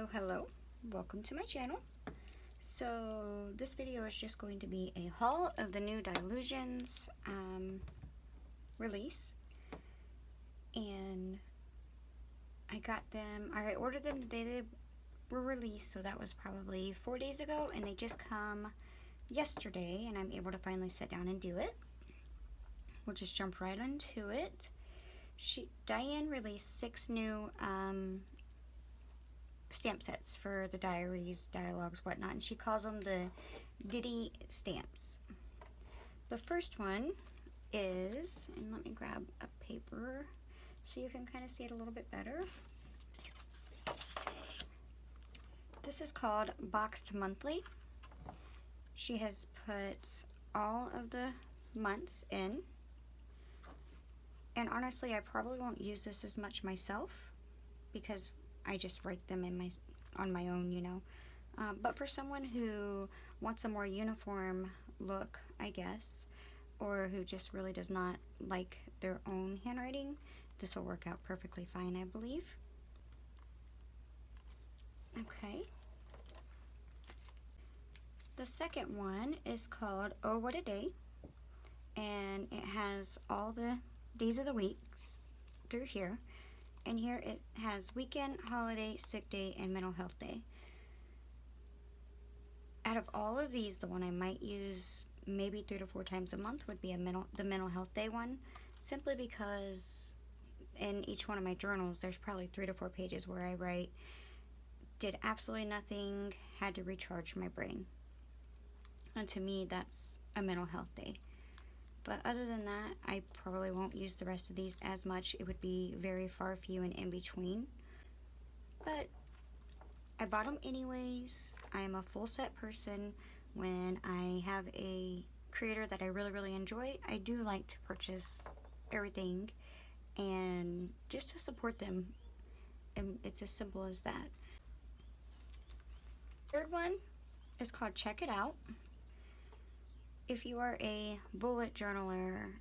Hello, welcome to my channel. So this video is just going to be a haul of the new Dylusions release, and I got them, I ordered them the day they were released, so that was probably 4 days ago, and they just come yesterday, and I'm able to finally sit down and do it. We'll just jump right into it. Dyan released 6 new stamp sets for the diaries, dialogues, whatnot, and she calls them the Ditty stamps. The first one is, and let me grab a paper so you can kind of see it a little bit better. This is called Boxed Monthly. She has put all of the months in, and honestly I probably won't use this as much myself because I just write them in on my own, you know. But for someone who wants a more uniform look, I guess, or who just really does not like their own handwriting, this will work out perfectly fine, I believe. Okay. The second one is called Oh What a Day, and it has all the days of the weeks through here. And here it has weekend, holiday, sick day, and mental health day. Out of all of these, the one I might use maybe 3 to 4 times a month would be the mental health day one, simply because in each one of my journals there's probably 3 to 4 pages where I write, did absolutely nothing, had to recharge my brain. And to me, that's a mental health day. But other than that, I probably won't use the rest of these as much. It would be very far few and in between. But I bought them anyways. I am a full set person. When I have a creator that I really enjoy, I do like to purchase everything and just to support them. And it's as simple as that. Third one is called Check It Out. If you are a bullet journaler,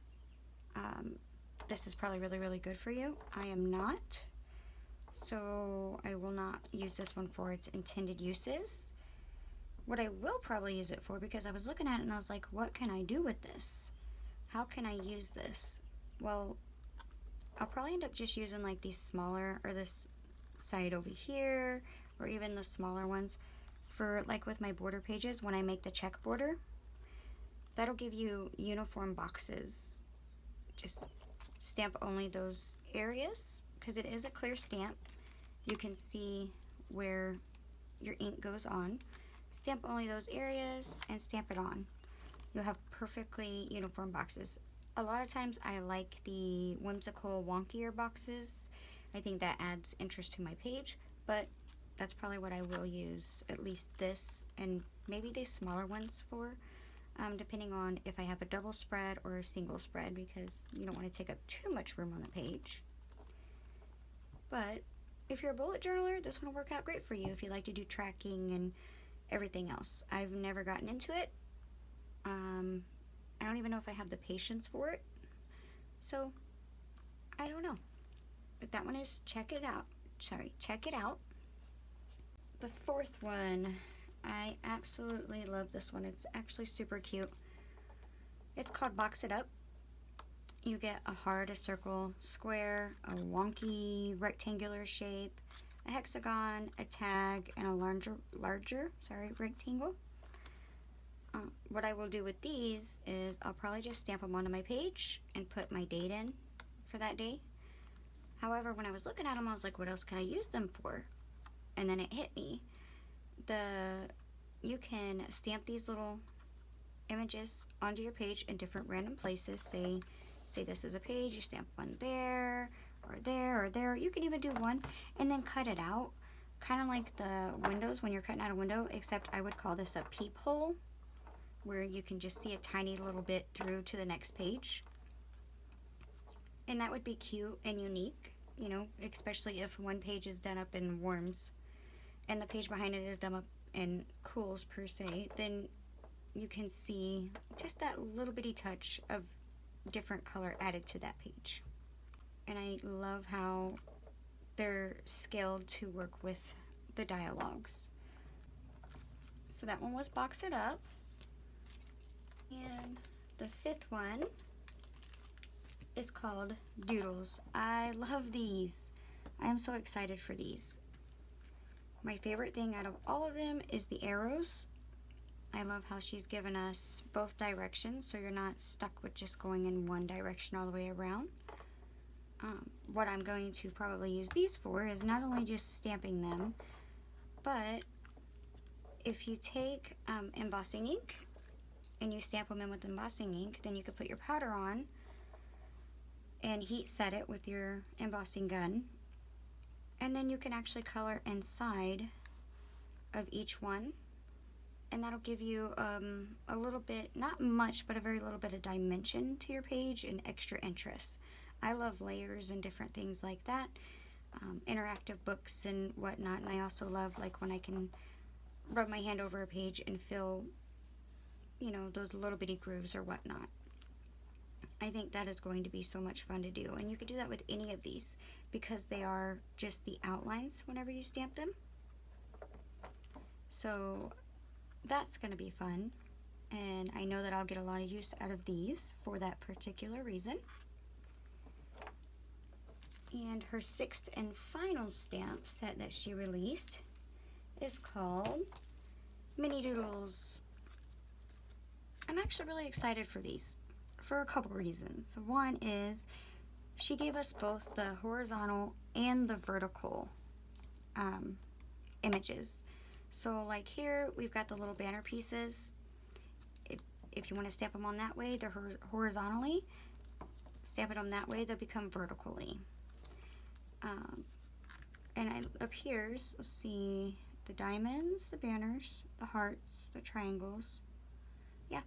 this is probably really good for you. I am not, so I will not use this one for its intended uses. What I will probably use it for, because I was looking at it and I was like, what can I do with this? How can I use this? Well, I'll probably end up just using like these smaller, or this side over here, or even the smaller ones for like with my border pages when I make the check border. That'll give you uniform boxes. Just stamp only those areas, because it is a clear stamp. You can see where your ink goes on. Stamp only those areas and stamp it on. You'll have perfectly uniform boxes. A lot of times I like the whimsical, wonkier boxes. I think that adds interest to my page, but that's probably what I will use, at least this and maybe these smaller ones for. Depending on if I have a double spread or a single spread, because you don't want to take up too much room on the page. But if you're a bullet journaler, this one will work out great for you if you like to do tracking and everything else. I've never gotten into it. I don't even know if I have the patience for it. So, I don't know. But that one is Check It Out. Sorry, Check It Out. The fourth one, I absolutely love this one. It's actually super cute. It's called Box It Up. You get a heart, a circle, square, a wonky rectangular shape, a hexagon, a tag, and a larger rectangle. What I will do with these is I'll probably just stamp them onto my page and put my date in for that day. However, when I was looking at them, I was like, what else can I use them for? And then it hit me. You can stamp these little images onto your page in different random places. Say this is a page, you stamp one there, or there, or there. You can even do one and then cut it out, kind of like the windows when you're cutting out a window, except I would call this a peephole, where you can just see a tiny little bit through to the next page. And that would be cute and unique, you know, especially if one page is done up in warms and the page behind it is done up in cools per se, then you can see just that little bitty touch of different color added to that page. And I love how they're scaled to work with the dialogues. So that one was Box It Up. And the fifth one is called Doodles. I love these. I am so excited for these. My favorite thing out of all of them is the arrows. I love how she's given us both directions, so you're not stuck with just going in one direction all the way around. What I'm going to probably use these for is not only just stamping them, but if you take embossing ink and you stamp them in with embossing ink, then you could put your powder on and heat set it with your embossing gun, and then you can actually color inside of each one, and that'll give you a little bit, not much, but a very little bit of dimension to your page and extra interest. I love layers and different things like that, interactive books and whatnot, and I also love like when I can rub my hand over a page and feel, you know, those little bitty grooves or whatnot. I think that is going to be so much fun to do, and you could do that with any of these because they are just the outlines whenever you stamp them. So that's going to be fun, and I know that I'll get a lot of use out of these for that particular reason. And her sixth and final stamp set that she released is called Mini Doodles. I'm actually really excited for these for a couple reasons. One is she gave us both the horizontal and the vertical images. So like here we've got the little banner pieces. If you want to stamp them on that way, they're horizontally. Stamp it on that way, they'll become vertically. And it appears, let's see, the diamonds, the banners, the hearts, the triangles. Yeah,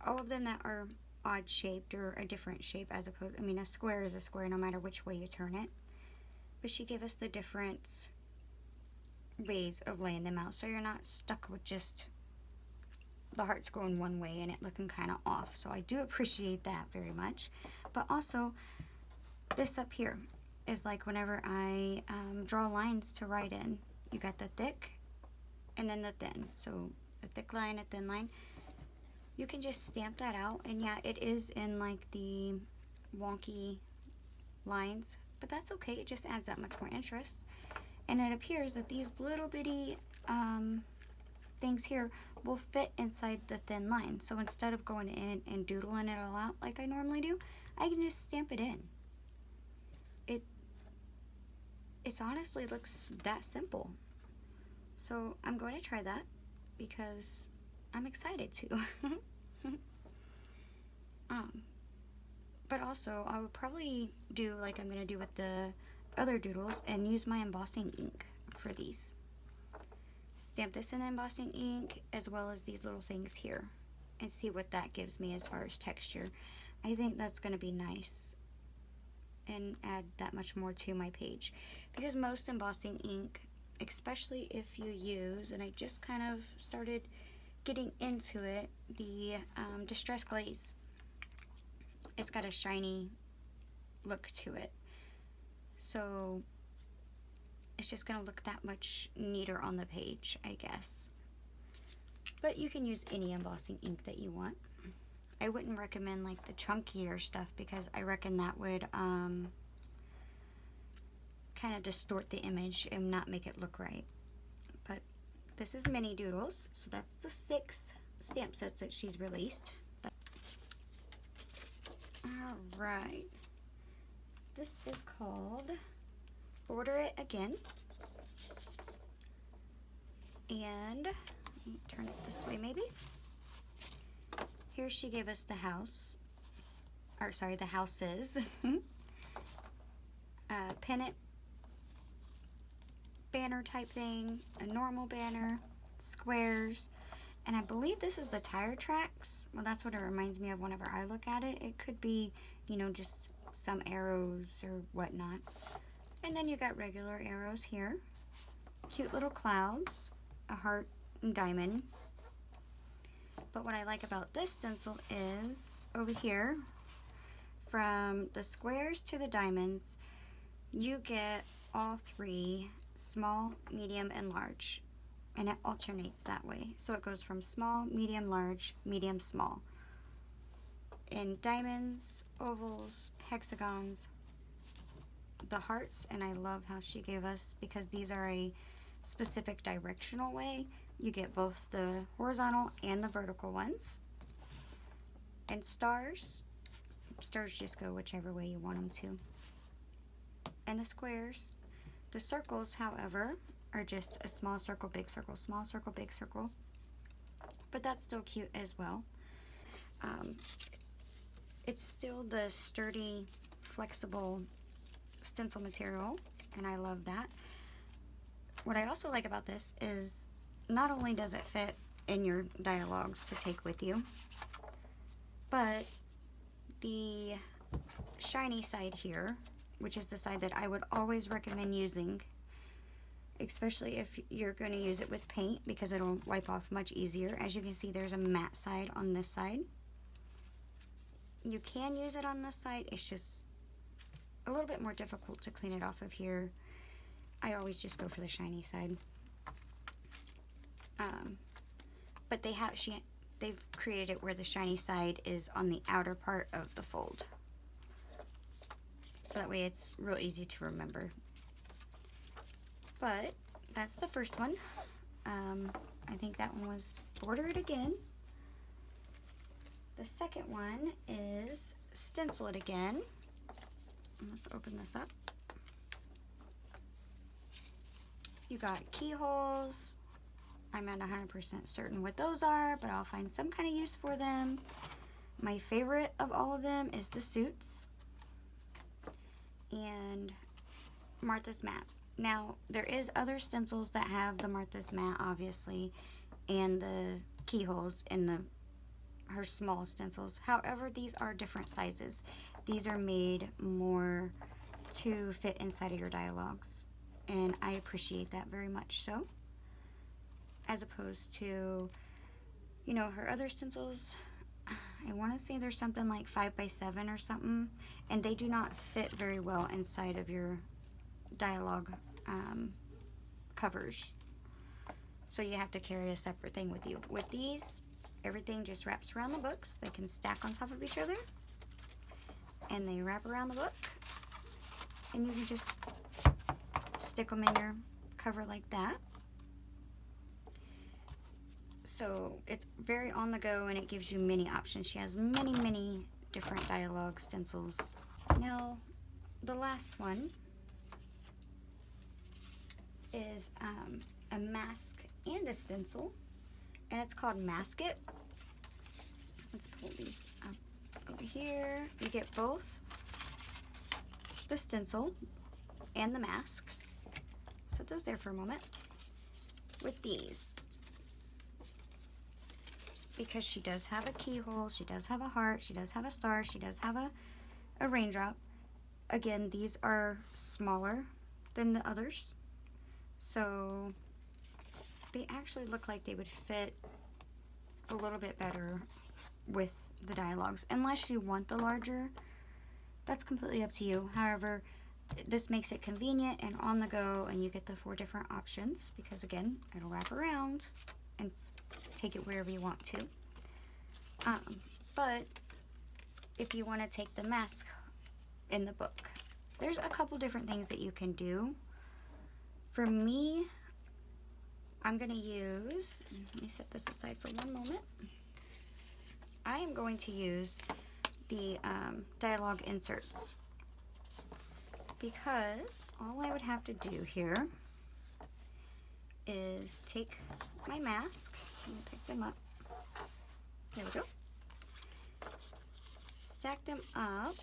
all of them that are odd shaped or a different shape as opposed, I mean, a square is a square no matter which way you turn it. But she gave us the different ways of laying them out, so you're not stuck with just the hearts going one way and it looking kind of off. So I do appreciate that very much. But also, this up here is like whenever I draw lines to write in. You got the thick and then the thin. So a thick line, a thin line. You can just stamp that out, and yeah, it is in like the wonky lines, but that's okay. It just adds that much more interest. And it appears that these little bitty things here will fit inside the thin line. So instead of going in and doodling it all out like I normally do, I can just stamp it in. It honestly looks that simple. So I'm going to try that because I'm excited to. But also I would probably do like I'm going to do with the other doodles and use my embossing ink for these. Stamp this in embossing ink as well as these little things here and see what that gives me as far as texture. I think that's going to be nice and add that much more to my page, because most embossing ink, especially if you use, and I just kind of started getting into it, the Distress Glaze, it's got a shiny look to it, so it's just gonna look that much neater on the page, I guess. But you can use any embossing ink that you want. I wouldn't recommend like the chunkier stuff because I reckon that would kind of distort the image and not make it look right. But this is Mini Doodles, so that's the 6 stamp sets that she's released. Alright, this is called Order It Again, and let me turn it this way maybe. Here she gave us the house, or sorry, the houses, pennant banner type thing, a normal banner, squares, and I believe this is the tire tracks. Well, that's what it reminds me of whenever I look at it. It could be, you know, just some arrows or whatnot. And then you got regular arrows here, cute little clouds, a heart and diamond. But what I like about this stencil is over here, from the squares to the diamonds, you get all 3 small, medium, and large. And it alternates that way. So it goes from small, medium, large, medium, small. In diamonds, ovals, hexagons, the hearts, and I love how she gave us, because these are a specific directional way. You get both the horizontal and the vertical ones. And stars just go whichever way you want them to. And the squares. The circles, however, are just a small circle, big circle, small circle, big circle. But that's still cute as well. It's still the sturdy, flexible stencil material, and I love that. What I also like about this is not only does it fit in your dialogues to take with you, but the shiny side here, which is the side that I would always recommend using, especially if you're going to use it with paint, because it'll wipe off much easier. As you can see, there's a matte side on this side. You can use it on this side, it's just a little bit more difficult to clean it off of here. I always just go for the shiny side. But they've created it where the shiny side is on the outer part of the fold. So that way it's real easy to remember. But that's the first one. I think that one was bordered again. The second one is stencil it again. Let's open this up. You got keyholes. I'm not 100% certain what those are, but I'll find some kind of use for them. My favorite of all of them is the suits and Martha's mat. Now, there is other stencils that have the Martha's mat, obviously, and the keyholes in her small stencils. However, these are different sizes. These are made more to fit inside of your dialogues, and I appreciate that very much so. As opposed to, you know, her other stencils, I want to say there's something like 5x7 or something, and they do not fit very well inside of your dialogue covers. So you have to carry a separate thing with you. With these, everything just wraps around the books. They can stack on top of each other, and they wrap around the book, and you can just stick them in your cover like that. So it's very on the go, and it gives you many options. She has many different dialogue stencils. Now, the last one is a mask and a stencil, and it's called Mask It. Let's pull these up over here. You get both the stencil and the masks. Set those there for a moment. With these, because she does have a keyhole, she does have a heart, she does have a star, she does have a raindrop. Again, these are smaller than the others, so they actually look like they would fit a little bit better with the dialogues. Unless you want the larger, that's completely up to you. However, this makes it convenient and on the go, and you get the 4 different options, because again, it'll wrap around and take it wherever you want to. But if you want to take the mask in the book, there's a couple different things that you can do. For me, I'm going to use, let me set this aside for one moment. I am going to use the dialogue inserts, because all I would have to do here is take my mask, let me pick them up, there we go, stack them up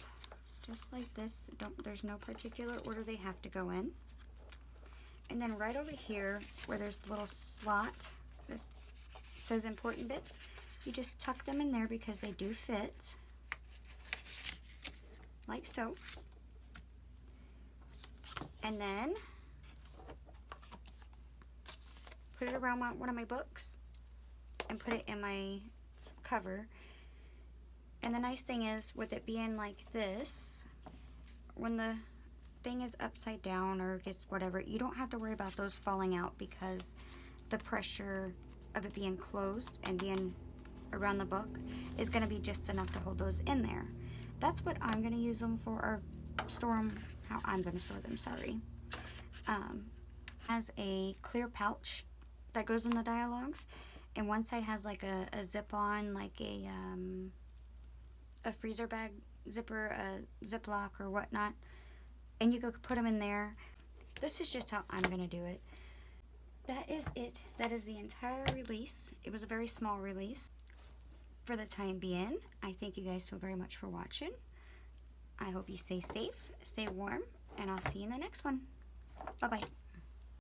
just like this. There's no particular order they have to go in, and then right over here where there's the little slot, this says important bits, you just tuck them in there because they do fit, like so. And then put it around one of my books and put it in my cover. And the nice thing is, with it being like this, when the thing is upside down or gets whatever, you don't have to worry about those falling out because the pressure of it being closed and being around the book is going to be just enough to hold those in there. That's what I'm going to use them for, or store them how I'm going to store them, sorry. Has a clear pouch that goes in the dialogues, and one side has like a zip on, like a freezer bag zipper, a Ziploc or whatnot, and you could put them in there. This is just how I'm going to do it. That is it. That is the entire release. It was a very small release. For the time being, I thank you guys so very much for watching. I hope you stay safe, stay warm, and I'll see you in the next one. Bye-bye.